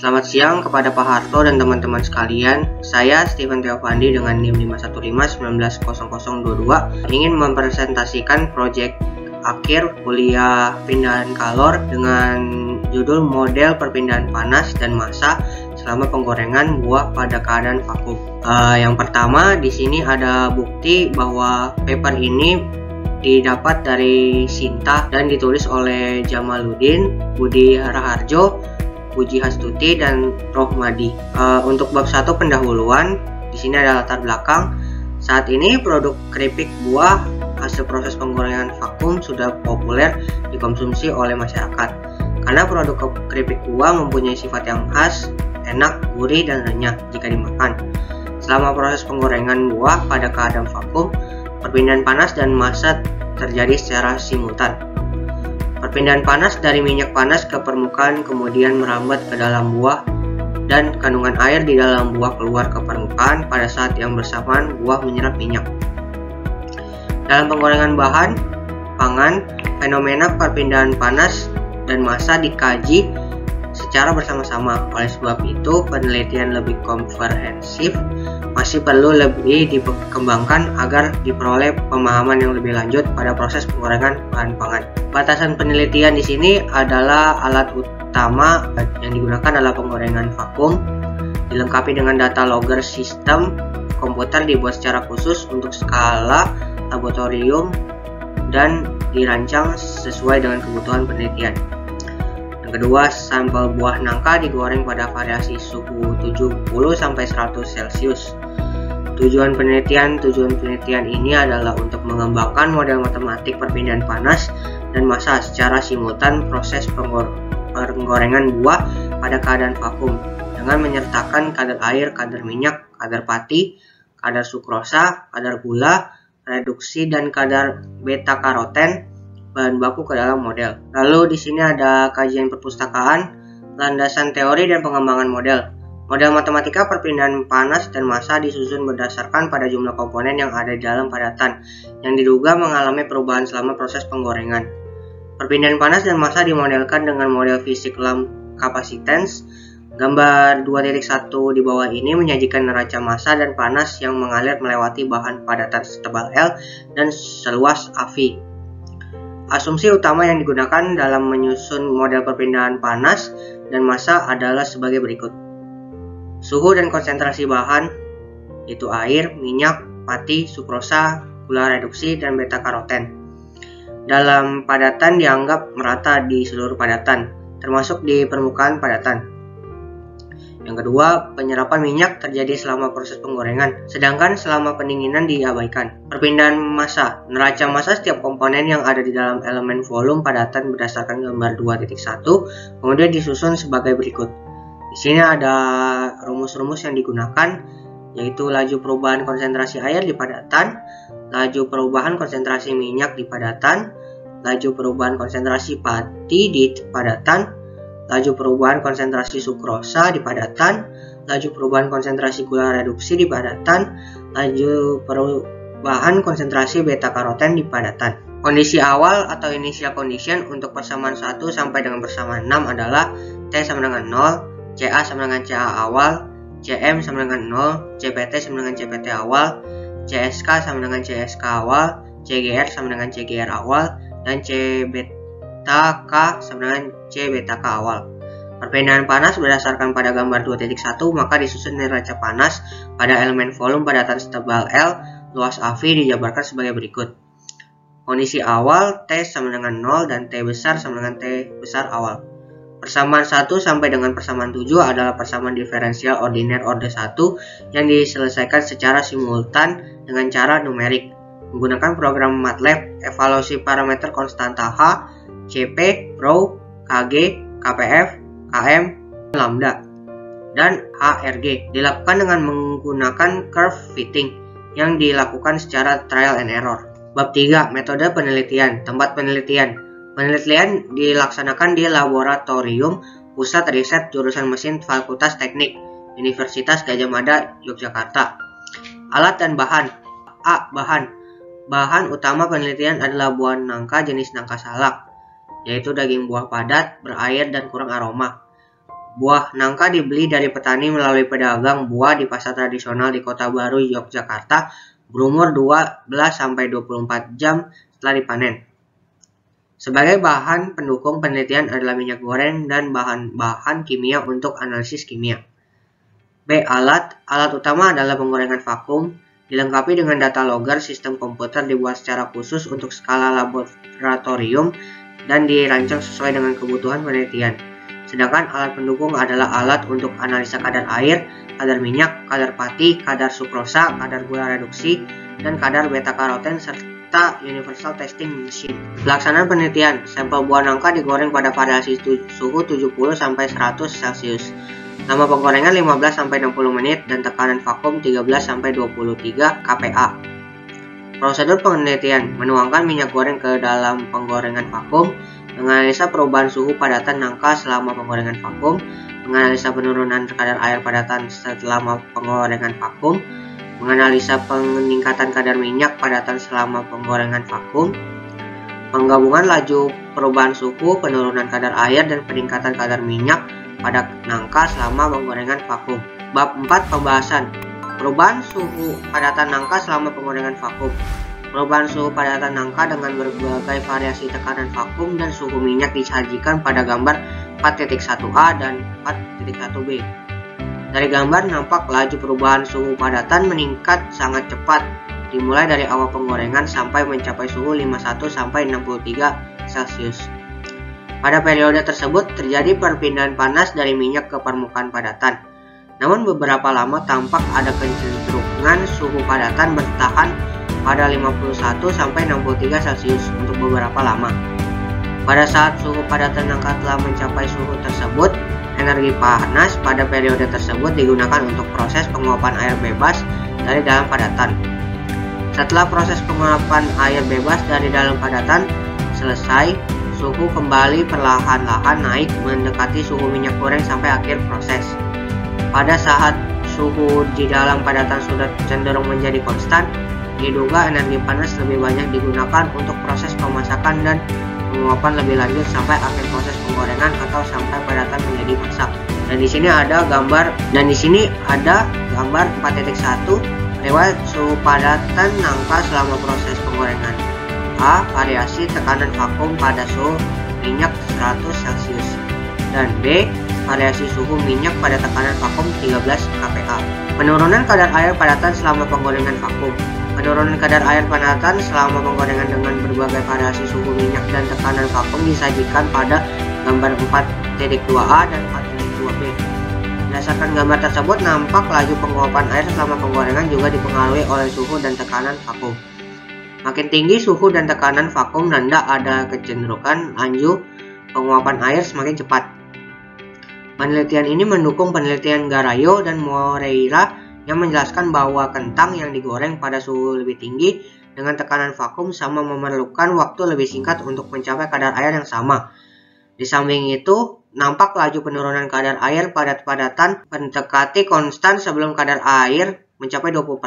Selamat siang kepada Pak Harto dan teman-teman sekalian. Saya Steven Theovandi dengan NIM 515190022 ingin mempresentasikan proyek akhir kuliah pindahan kalor dengan judul model perpindahan panas dan massa selama penggorengan buah pada keadaan vakum. Yang pertama, di sini ada bukti bahwa paper ini didapat dari Sinta dan ditulis oleh Jamaluddin, Budi Raharjo, Puji Hastuti, dan Rohmadi. Untuk bab 1 pendahuluan, di sini ada latar belakang. Saat ini produk keripik buah hasil proses penggorengan vakum sudah populer dikonsumsi oleh masyarakat. Karena produk keripik buah mempunyai sifat yang khas, enak, gurih, dan renyah jika dimakan. Selama proses penggorengan buah pada keadaan vakum, perpindahan panas dan massa terjadi secara simultan. Perpindahan panas dari minyak panas ke permukaan kemudian merambat ke dalam buah dan kandungan air di dalam buah keluar ke permukaan pada saat yang bersamaan buah menyerap minyak. Dalam penggorengan bahan pangan, fenomena perpindahan panas dan massa dikaji secara bersama-sama. Oleh sebab itu, penelitian lebih komprehensif masih perlu lebih dikembangkan agar diperoleh pemahaman yang lebih lanjut pada proses penggorengan bahan pangan. Batasan penelitian di sini adalah alat utama yang digunakan adalah penggorengan vakum, dilengkapi dengan data logger sistem komputer dibuat secara khusus untuk skala laboratorium dan dirancang sesuai dengan kebutuhan penelitian. Kedua, sampel buah nangka digoreng pada variasi suhu 70-100 Celcius. Tujuan penelitian ini adalah untuk mengembangkan model matematik perpindahan panas dan massa secara simultan proses penggorengan buah pada keadaan vakum dengan menyertakan kadar air, kadar minyak, kadar pati, kadar sukrosa, kadar gula, reduksi, dan kadar beta karoten bahan baku ke dalam model. Lalu di sini ada kajian perpustakaan, landasan teori dan pengembangan model. Model matematika perpindahan panas dan massa disusun berdasarkan pada jumlah komponen yang ada di dalam padatan yang diduga mengalami perubahan selama proses penggorengan. Perpindahan panas dan massa dimodelkan dengan model fisik Lamb capacitance. Gambar 2.1 di bawah ini menyajikan neraca massa dan panas yang mengalir melewati bahan padatan setebal L dan seluas AV. Asumsi utama yang digunakan dalam menyusun model perpindahan panas dan massa adalah sebagai berikut. Suhu dan konsentrasi bahan, yaitu air, minyak, pati, sukrosa, gula reduksi, dan beta karoten. Dalam padatan dianggap merata di seluruh padatan, termasuk di permukaan padatan. Yang kedua, penyerapan minyak terjadi selama proses penggorengan, sedangkan selama pendinginan diabaikan. Perpindahan massa, neraca massa setiap komponen yang ada di dalam elemen volume padatan berdasarkan gambar 2.1, kemudian disusun sebagai berikut. Di sini ada rumus-rumus yang digunakan, yaitu laju perubahan konsentrasi air di padatan, laju perubahan konsentrasi minyak di padatan, laju perubahan konsentrasi pati di padatan, laju perubahan konsentrasi sukrosa di padatan, laju perubahan konsentrasi gula reduksi di padatan, laju perubahan konsentrasi beta karoten di padatan. Kondisi awal atau initial condition untuk persamaan 1 sampai dengan persamaan 6 adalah T sama dengan 0, CA sama dengan CA awal, CM sama dengan 0, CPT sama dengan CPT awal, CSK sama dengan CSK awal, CGR sama dengan CGR awal, dan C beta K sama dengan C beta K awal. Perpindahan panas berdasarkan pada gambar 2.1 maka disusun neraca panas pada elemen volume padatan setebal L luas AV dijabarkan sebagai berikut. Kondisi awal T sama dengan 0 dan T besar sama dengan T besar awal. Persamaan 1 sampai dengan persamaan 7 adalah persamaan diferensial ordiner orde 1 yang diselesaikan secara simultan dengan cara numerik menggunakan program MATLAB, evaluasi parameter konstanta H, CP, Rho, KG, KPF, KM, Lambda, dan HRG dilakukan dengan menggunakan curve fitting yang dilakukan secara trial and error. Bab 3. Metode penelitian. Tempat penelitian. Penelitian dilaksanakan di laboratorium Pusat Riset Jurusan Mesin Fakultas Teknik Universitas Gadjah Mada, Yogyakarta. Alat dan bahan. A. Bahan. Bahan utama penelitian adalah buah nangka jenis nangka salak, yaitu daging buah padat, berair, dan kurang aroma. Buah nangka dibeli dari petani melalui pedagang buah di pasar tradisional di Kota Baru, Yogyakarta, berumur 12-24 jam setelah dipanen. Sebagai bahan pendukung penelitian adalah minyak goreng dan bahan-bahan kimia untuk analisis kimia. B. Alat utama adalah penggorengan vakum, dilengkapi dengan data logger. Sistem komputer dibuat secara khusus untuk skala laboratorium dan dirancang sesuai dengan kebutuhan penelitian. Sedangkan alat pendukung adalah alat untuk analisa kadar air, kadar minyak, kadar pati, kadar sukrosa, kadar gula reduksi, dan kadar beta-karoten, serta universal testing machine. Pelaksanaan penelitian, sampel buah nangka digoreng pada variasi suhu 70-100 Celcius. Lama penggorengan 15-60 menit dan tekanan vakum 13-23 kPa. Prosedur penelitian, menuangkan minyak goreng ke dalam penggorengan vakum, menganalisa perubahan suhu padatan nangka selama penggorengan vakum, menganalisa penurunan kadar air padatan selama penggorengan vakum, menganalisa peningkatan kadar minyak padatan selama penggorengan vakum, penggabungan laju perubahan suhu, penurunan kadar air, dan peningkatan kadar minyak pada nangka selama penggorengan vakum. Bab 4 pembahasan. Perubahan suhu padatan nangka selama penggorengan vakum. Perubahan suhu padatan nangka dengan berbagai variasi tekanan vakum dan suhu minyak disajikan pada gambar 4.1a dan 4.1b. Dari gambar nampak laju perubahan suhu padatan meningkat sangat cepat, dimulai dari awal penggorengan sampai mencapai suhu 51-63 Celcius. Pada periode tersebut terjadi perpindahan panas dari minyak ke permukaan padatan. Namun beberapa lama tampak ada kecenderungan suhu padatan bertahan pada 51-63 Celcius untuk beberapa lama. Pada saat suhu padatan nangka telah mencapai suhu tersebut, energi panas pada periode tersebut digunakan untuk proses penguapan air bebas dari dalam padatan. Setelah proses penguapan air bebas dari dalam padatan selesai, suhu kembali perlahan-lahan naik mendekati suhu minyak goreng sampai akhir proses. Pada saat suhu di dalam padatan sudah cenderung menjadi konstan, diduga energi panas lebih banyak digunakan untuk proses pemasakan dan penguapan lebih lanjut sampai akhir proses penggorengan atau sampai padatan menjadi masak. Dan di sini ada gambar 4.1 riwayat suhu padatan nangka selama proses penggorengan. A. Variasi tekanan vakum pada suhu minyak 100 Celcius. Dan B. Variasi suhu minyak pada tekanan vakum 13 kPa. Penurunan kadar air padatan selama penggorengan vakum. Penurunan kadar air padatan selama penggorengan dengan berbagai variasi suhu minyak dan tekanan vakum disajikan pada gambar 4.2a dan 4.2b. Berdasarkan gambar tersebut, nampak laju penguapan air selama penggorengan juga dipengaruhi oleh suhu dan tekanan vakum. Makin tinggi suhu dan tekanan vakum rendah, ada kecenderungan laju penguapan air semakin cepat. Penelitian ini mendukung penelitian Garayo dan Moreira yang menjelaskan bahwa kentang yang digoreng pada suhu lebih tinggi dengan tekanan vakum sama memerlukan waktu lebih singkat untuk mencapai kadar air yang sama. Di samping itu, nampak laju penurunan kadar air pada padatan mendekati konstan sebelum kadar air mencapai 20%,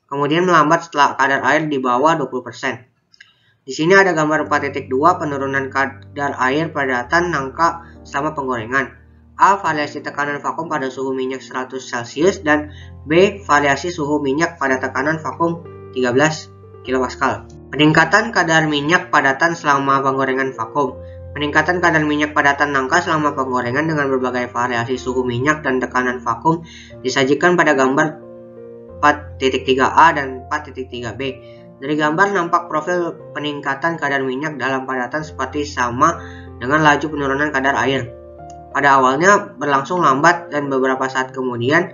kemudian melambat setelah kadar air di bawah 20%. Di sini ada gambar 4.2 penurunan kadar air padatan nangka selama penggorengan. A. Variasi tekanan vakum pada suhu minyak 100 Celcius dan B. Variasi suhu minyak pada tekanan vakum 13 kPa. Peningkatan kadar minyak padatan selama penggorengan vakum. Peningkatan kadar minyak padatan nangka selama penggorengan dengan berbagai variasi suhu minyak dan tekanan vakum disajikan pada gambar 4.3a dan 4.3b. Dari gambar nampak profil peningkatan kadar minyak dalam padatan seperti sama dengan laju penurunan kadar air. Pada awalnya berlangsung lambat dan beberapa saat kemudian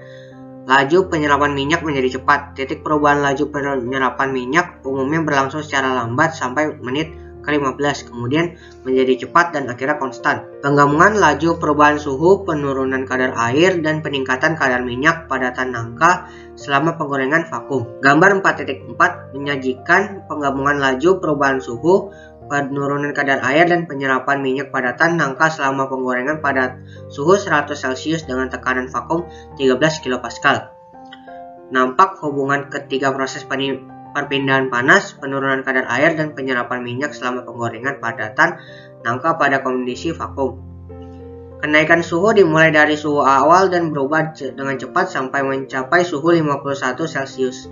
laju penyerapan minyak menjadi cepat. Titik perubahan laju penyerapan minyak umumnya berlangsung secara lambat sampai menit ke-15, kemudian menjadi cepat dan akhirnya konstan. Penggabungan laju perubahan suhu, penurunan kadar air, dan peningkatan kadar minyak padatan nangka selama penggorengan vakum. Gambar 4.4 menyajikan penggabungan laju perubahan suhu, penurunan kadar air, dan penyerapan minyak padatan nangka selama penggorengan pada suhu 100 Celcius dengan tekanan vakum 13 kPa. Nampak hubungan ketiga proses perpindahan panas, penurunan kadar air, dan penyerapan minyak selama penggorengan padatan nangka pada kondisi vakum. Kenaikan suhu dimulai dari suhu awal dan berubah dengan cepat sampai mencapai suhu 51 Celcius.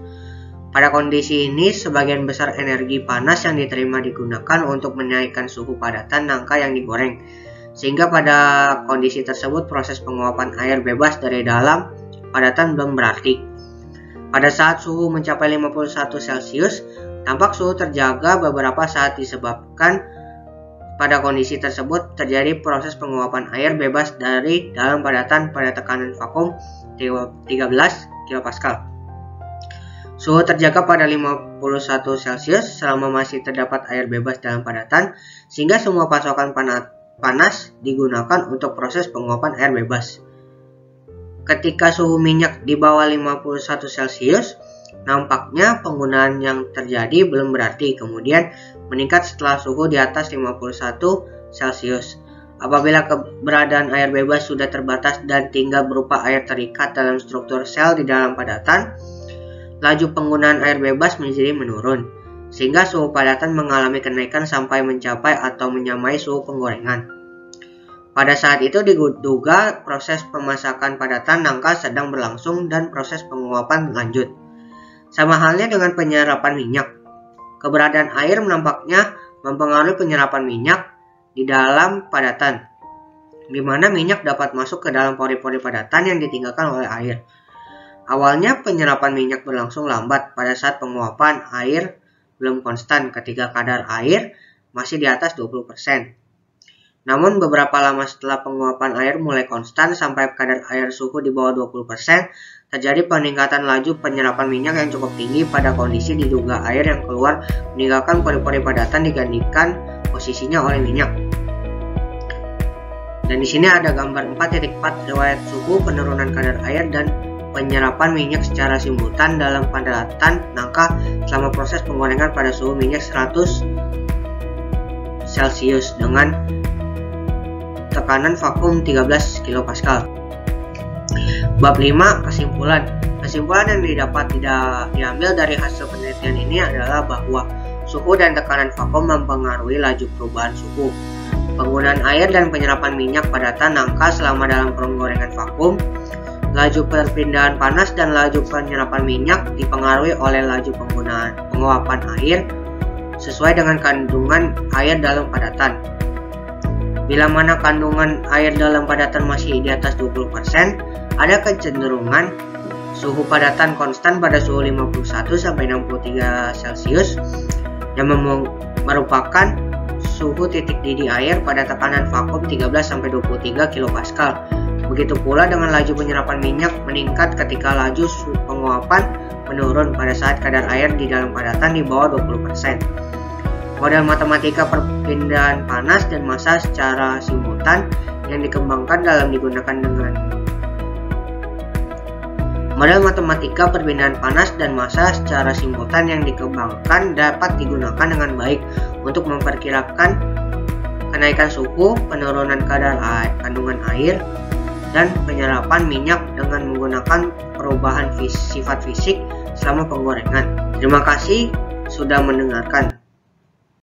Pada kondisi ini, sebagian besar energi panas yang diterima digunakan untuk menaikkan suhu padatan nangka yang digoreng. Sehingga pada kondisi tersebut proses penguapan air bebas dari dalam padatan belum berarti. Pada saat suhu mencapai 51 Celcius, tampak suhu terjaga beberapa saat disebabkan pada kondisi tersebut terjadi proses penguapan air bebas dari dalam padatan pada tekanan vakum 13 kPa. Suhu terjaga pada 51 Celcius selama masih terdapat air bebas dalam padatan, sehingga semua pasokan panas digunakan untuk proses penguapan air bebas. Ketika suhu minyak di bawah 51 Celcius, nampaknya penggunaan yang terjadi belum berarti, kemudian meningkat setelah suhu di atas 51 Celcius. Apabila keberadaan air bebas sudah terbatas dan tinggal berupa air terikat dalam struktur sel di dalam padatan, laju penggunaan air bebas menjadi menurun, sehingga suhu padatan mengalami kenaikan sampai mencapai atau menyamai suhu penggorengan. Pada saat itu diduga proses pemasakan padatan nangka sedang berlangsung dan proses penguapan lanjut. Sama halnya dengan penyerapan minyak. Keberadaan air nampaknya mempengaruhi penyerapan minyak di dalam padatan, di mana minyak dapat masuk ke dalam pori-pori padatan yang ditinggalkan oleh air. Awalnya penyerapan minyak berlangsung lambat pada saat penguapan air belum konstan ketika kadar air masih di atas 20%. Namun beberapa lama setelah penguapan air mulai konstan sampai kadar air suhu di bawah 20%, terjadi peningkatan laju penyerapan minyak yang cukup tinggi pada kondisi diduga air yang keluar meninggalkan pori-pori padatan digantikan posisinya oleh minyak. Dan di sini ada gambar 4.4 riwayat suhu, penurunan kadar air dan penyerapan minyak secara simultan dalam padatan nangka selama proses penggorengan pada suhu minyak 100 Celcius dengan tekanan vakum 13 kPa. Bab 5. Kesimpulan. Kesimpulan yang diambil dari hasil penelitian ini adalah bahwa suhu dan tekanan vakum mempengaruhi laju perubahan suhu. Penggunaan air dan penyerapan minyak padatan nangka selama dalam penggorengan vakum, laju perpindahan panas dan laju penyerapan minyak dipengaruhi oleh laju penguapan air sesuai dengan kandungan air dalam padatan. Bila mana kandungan air dalam padatan masih di atas 20%, ada kecenderungan suhu padatan konstan pada suhu 51-63 Celcius yang merupakan suhu titik didih air pada tekanan vakum 13-23 kPa. Begitu pula dengan laju penyerapan minyak meningkat ketika laju penguapan menurun pada saat kadar air di dalam padatan di bawah 20%. Model matematika perpindahan panas dan massa secara simultan yang dikembangkan Model matematika perpindahan panas dan massa secara simultan yang dikembangkan dapat digunakan dengan baik untuk memperkirakan kenaikan suhu, penurunan kadar kandungan air, dan penyerapan minyak dengan menggunakan perubahan sifat fisik selama penggorengan. Terima kasih sudah mendengarkan.